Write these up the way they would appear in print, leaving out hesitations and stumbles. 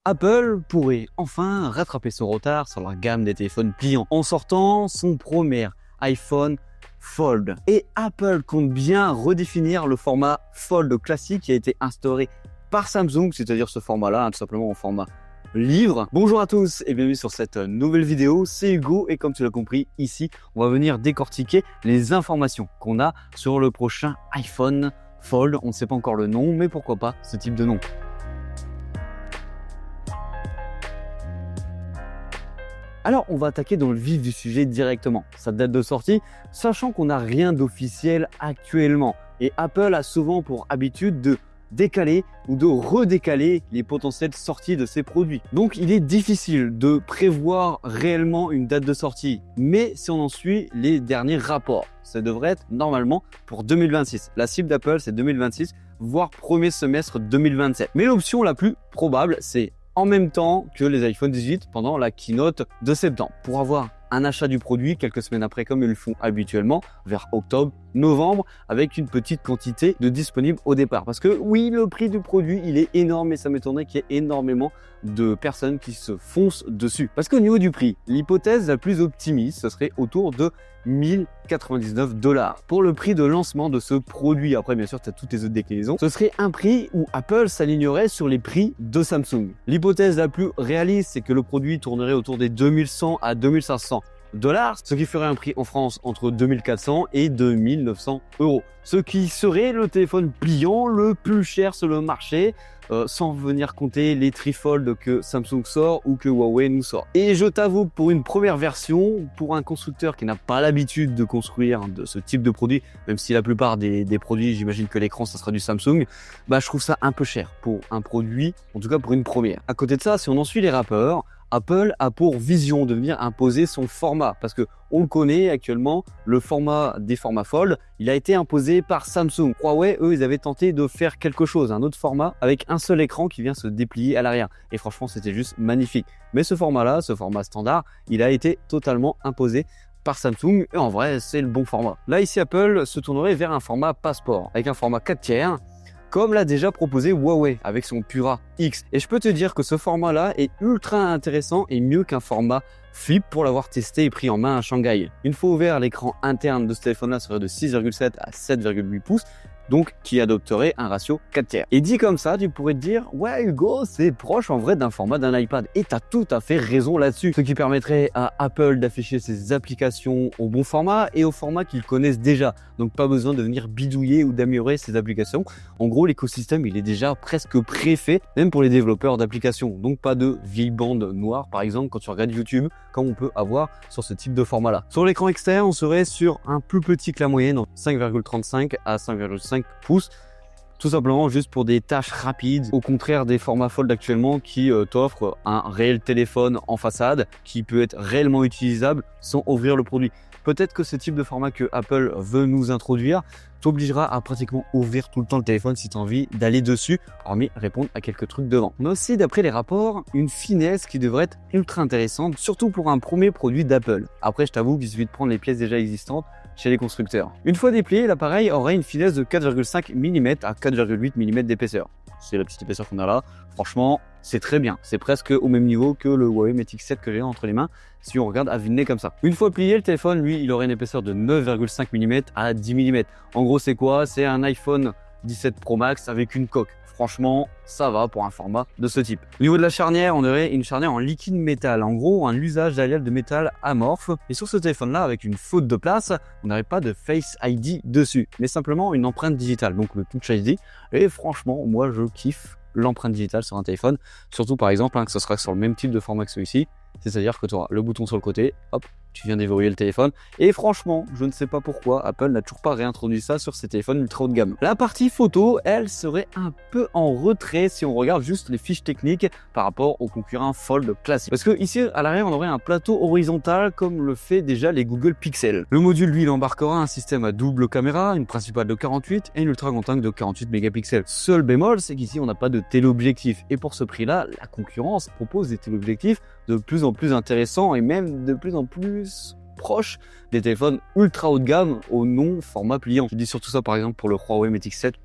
Apple pourrait enfin rattraper son retard sur la gamme des téléphones pliants en sortant son premier iPhone Fold. Et Apple compte bien redéfinir le format Fold classique qui a été instauré par Samsung, c'est-à-dire ce format-là, tout simplement en format livre. Bonjour à tous et bienvenue sur cette nouvelle vidéo, c'est Hugo et comme tu l'as compris, ici, on va venir décortiquer les informations qu'on a sur le prochain iPhone Fold. On ne sait pas encore le nom, mais pourquoi pas ce type de nom. Alors, on va attaquer dans le vif du sujet directement. Sa date de sortie, sachant qu'on n'a rien d'officiel actuellement. Et Apple a souvent pour habitude de décaler ou de redécaler les potentielles sorties de ses produits. Donc, il est difficile de prévoir réellement une date de sortie. Mais si on en suit les derniers rapports, ça devrait être normalement pour 2026. La cible d'Apple, c'est 2026, voire premier semestre 2027. Mais l'option la plus probable, c'est en même temps que les iPhone 18 pendant la keynote de septembre pour avoir un achat du produit quelques semaines après comme ils le font habituellement vers octobre, novembre avec une petite quantité de disponible au départ. Parce que oui, le prix du produit il est énorme et ça m'étonnerait qu'il y ait énormément de personnes qui se foncent dessus. Parce qu'au niveau du prix, l'hypothèse la plus optimiste, ce serait autour de 1099 $ pour le prix de lancement de ce produit. Après, bien sûr, tu as toutes les autres déclinaisons. Ce serait un prix où Apple s'alignerait sur les prix de Samsung. L'hypothèse la plus réaliste, c'est que le produit tournerait autour des 2100 à 2500 $, ce qui ferait un prix en France entre 2400 et 2900 €. Ce qui serait le téléphone pliant le plus cher sur le marché, sans venir compter les trifolds que Samsung sort ou que Huawei nous sort. Et je t'avoue, pour une première version, pour un constructeur qui n'a pas l'habitude de construire de ce type de produit, même si la plupart des produits, j'imagine que l'écran, ça sera du Samsung, bah, je trouve ça un peu cher pour un produit, en tout cas pour une première. À côté de ça, si on en suit les rappeurs, Apple a pour vision de venir imposer son format parce que on le connaît actuellement, le format des formats Fold, il a été imposé par Samsung. Huawei, eux, ils avaient tenté de faire quelque chose, un autre format avec un seul écran qui vient se déplier à l'arrière. Et franchement, c'était juste magnifique. Mais ce format-là, ce format standard, il a été totalement imposé par Samsung et en vrai, c'est le bon format. Là, ici, Apple se tournerait vers un format passeport avec un format 4 tiers, comme l'a déjà proposé Huawei avec son Pura X. Et je peux te dire que ce format-là est ultra intéressant et mieux qu'un format flip pour l'avoir testé et pris en main à Shanghai. Une fois ouvert, l'écran interne de ce téléphone-là serait de 6,7 à 7,8 pouces, donc qui adopterait un ratio 4 tiers. Et dit comme ça, tu pourrais te dire, ouais Hugo, c'est proche en vrai d'un format d'un iPad. Et tu as tout à fait raison là-dessus. Ce qui permettrait à Apple d'afficher ses applications au bon format et au format qu'ils connaissent déjà. Donc pas besoin de venir bidouiller ou d'améliorer ces applications. En gros, l'écosystème, il est déjà presque préfait, même pour les développeurs d'applications. Donc pas de vieille bande noire, par exemple, quand tu regardes YouTube, comme on peut avoir sur ce type de format-là. Sur l'écran externe, on serait sur un plus petit que la moyenne, 5,35 à 5,5 pouces, tout simplement juste pour des tâches rapides, au contraire des formats Fold actuellement qui t'offrent un réel téléphone en façade qui peut être réellement utilisable sans ouvrir le produit. Peut-être que ce type de format que Apple veut nous introduire t'obligera à pratiquement ouvrir tout le temps le téléphone si tu as envie d'aller dessus, hormis répondre à quelques trucs devant. On a aussi, d'après les rapports, une finesse qui devrait être ultra intéressante, surtout pour un premier produit d'Apple. Après, je t'avoue qu'il suffit de prendre les pièces déjà existantes chez les constructeurs. Une fois déplié, l'appareil aurait une finesse de 4,5 mm à 4,8 mm d'épaisseur. C'est la petite épaisseur qu'on a là. Franchement, c'est très bien. C'est presque au même niveau que le Huawei Mate X7 que j'ai entre les mains, si on regarde à vue de nez comme ça. Une fois plié, le téléphone, lui, il aurait une épaisseur de 9,5 mm à 10 mm. En gros, c'est quoi? C'est un iPhone 17 Pro Max avec une coque. Franchement, ça va pour un format de ce type. Au niveau de la charnière, on aurait une charnière en liquide métal. En gros, un usage d'alliage de métal amorphe. Et sur ce téléphone-là, avec une faute de place, on n'aurait pas de Face ID dessus, mais simplement une empreinte digitale, donc le Touch ID. Et franchement, moi, je kiffe l'empreinte digitale sur un téléphone. Surtout, par exemple, que ce sera sur le même type de format que celui-ci. C'est-à-dire que tu auras le bouton sur le côté, hop, tu viens déverrouiller le téléphone. Et franchement, je ne sais pas pourquoi Apple n'a toujours pas réintroduit ça sur ses téléphones ultra haut de gamme. La partie photo, elle serait un peu en retrait si on regarde juste les fiches techniques par rapport aux concurrents Fold classiques. Parce que ici, à l'arrière, on aurait un plateau horizontal comme le fait déjà les Google Pixel. Le module, lui, il embarquera un système à double caméra, une principale de 48 et une ultra grand angle de 48 mégapixels. Seul bémol, c'est qu'ici, on n'a pas de téléobjectif. Et pour ce prix-là, la concurrence propose des téléobjectifs de plus en plus intéressants et même de plus en plus proches des téléphones ultra haut de gamme au non format pliant. Je dis surtout ça par exemple pour le Huawei Mate X7,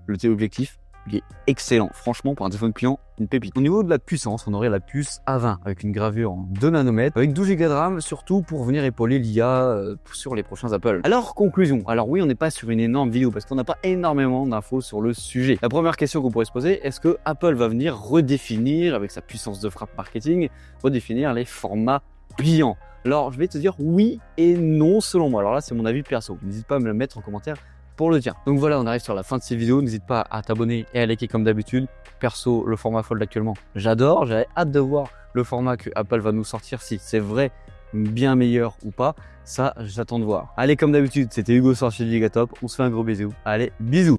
le téléobjectif Il est excellent. Franchement, pour un téléphone client, une pépite. Au niveau de la puissance, on aurait la puce A20 avec une gravure en 2 nanomètres, avec 12 Go de RAM, surtout pour venir épauler l'IA sur les prochains Apple. Alors, conclusion. Alors oui, on n'est pas sur une énorme vidéo parce qu'on n'a pas énormément d'infos sur le sujet. La première question qu'on pourrait se poser, est-ce que Apple va venir redéfinir, avec sa puissance de frappe marketing, redéfinir les formats pliants? Alors, je vais te dire oui et non selon moi. Alors là, c'est mon avis perso. N'hésite pas à me le mettre en commentaire pour le tien. Donc voilà, on arrive sur la fin de cette vidéo. N'hésite pas à t'abonner et à liker comme d'habitude. Perso, le format Fold actuellement, j'adore. J'avais hâte de voir le format que Apple va nous sortir, si c'est vrai bien meilleur ou pas. Ça, j'attends de voir. Allez, comme d'habitude, c'était Hugo Sorcier de Gigatop. On se fait un gros bisou. Allez, bisous.